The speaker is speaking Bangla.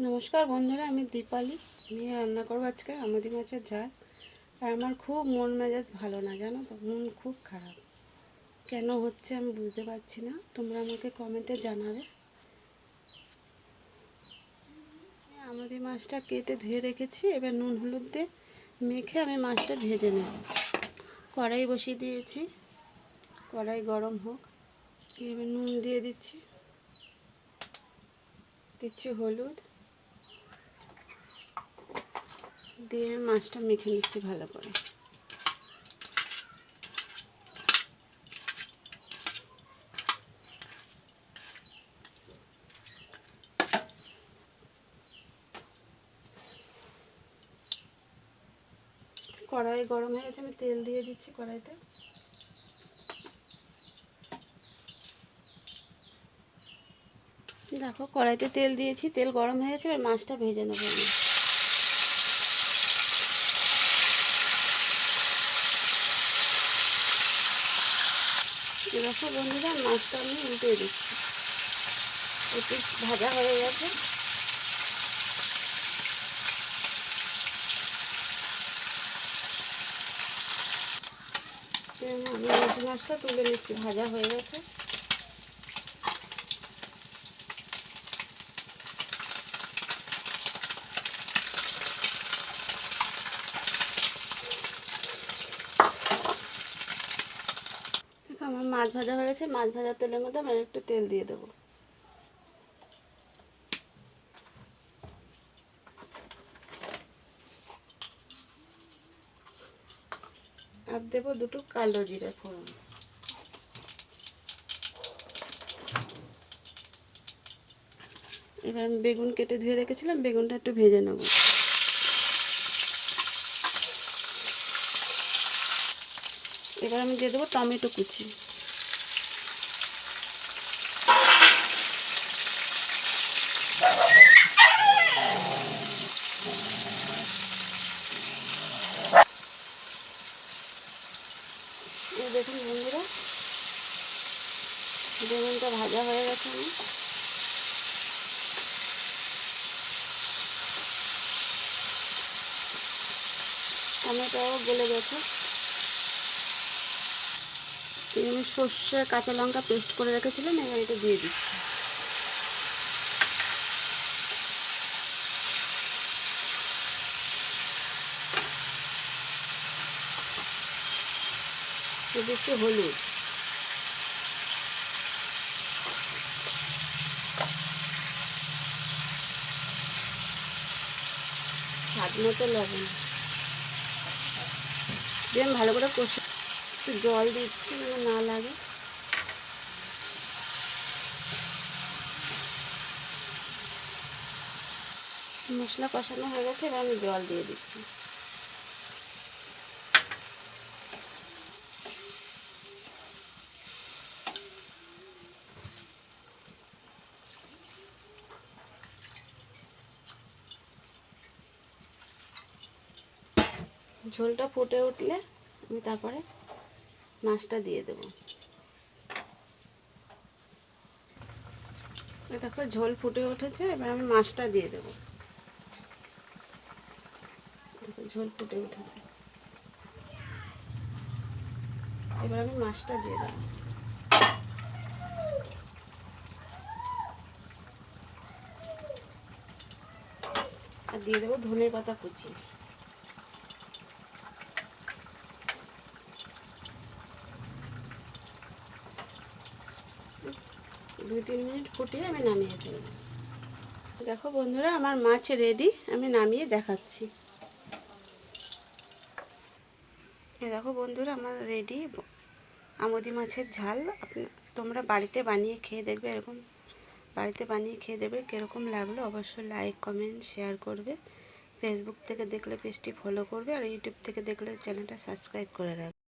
নমস্কার বন্ধুরা, আমি দীপালি। আমি রান্না করবো আজকে আমুদি মাছের ঝাল। আর আমার খুব মন মেজাজ ভালো না, জানো তো, মন খুব খারাপ। কেন হচ্ছে আমি বুঝতে পারছি না, তোমরা আমাকে কমেন্টে জানাবে। আমুদি মাছটা কেটে ধুয়ে রেখেছি, এবার নুন হলুদ দিয়ে মেখে আমি মাছটা ভেজে নেব। কড়াই বসিয়ে দিয়েছি, কড়াই গরম হোক। এবার নুন দিয়ে দিচ্ছি হলুদ দিয়ে মাছটা মেখে নিচ্ছি ভালো করে। কড়াই গরম হয়ে গেছে, আমি তেল দিয়ে দিচ্ছি কড়াইতে। দেখো কড়াইতে তেল দিয়েছি, তেল গরম হয়ে গেছে, এবার মাছটা ভেজে নেবো আমি। দেখো বন্ধুরা, মাছটা আমি উল্টে দিচ্ছি, একটু ভাজা হয়ে গেছে। আমি মাছটা তুলে নিচ্ছি, ভাজা হয়ে গেছে। আমার মাছ ভাজা হয়ে গেছে, মাছ ভাজার তেলের মধ্যে আমি একটু তেল দিয়ে দেবো। আর দেবো দুটো কালো জিরে ফোড়ন। এবার আমি বেগুন কেটে ধুয়ে রেখেছিলাম, বেগুনটা একটু ভেজে নেব। এবার আমি দিয়ে দেবো টমেটো কুচি। দেখুন বন্ধুরা, বেগুনটা ভাজা হয়ে গেছে। আমি টমেটোও গলে গেছে। আমি সর্ষে কাঁচা লঙ্কা পেস্ট করে রেখেছিলাম, এবার এটা দিয়ে দিচ্ছি। দিচ্ছি হলুদ, স্বাদ মতো লবণ দিয়ে আমি ভালো করে কষে একটু জল দিচ্ছি যেন না লাগে। মশলা কষানো হয়ে গেছে, এবার আমি জল দিয়ে দিচ্ছি। ঝোলটা ফুটে উঠলে আমি তারপরে মাছটা দিয়ে দেবো। দেখো ঝোল ফুটে উঠেছে, এবার আমি মাছটা দিয়ে দেবো। দেখো ঝোল ফুটে উঠেছে, এবার আমি মাছটা দিয়ে দেবো। আর দিয়ে দেবো ধনে পাতা কুচি। 2-3 মিনিট ফুটিয়ে আমি নামিয়ে ফেলবো। দেখো বন্ধুরা, আমার মাছ রেডি, আমি নামিয়ে দেখাচ্ছি। দেখো বন্ধুরা, আমার রেডি আমুদি মাছের ঝাল। তোমরা বাড়িতে বানিয়ে খেয়ে দেখবে, এরকম বাড়িতে বানিয়ে খেয়ে দেবে কীরকম লাগলো। অবশ্যই লাইক কমেন্ট শেয়ার করবে। ফেসবুক থেকে দেখলে পেজটি ফলো করবে, আর ইউটিউব থেকে দেখলে চ্যানেলটা সাবস্ক্রাইব করে রাখবে।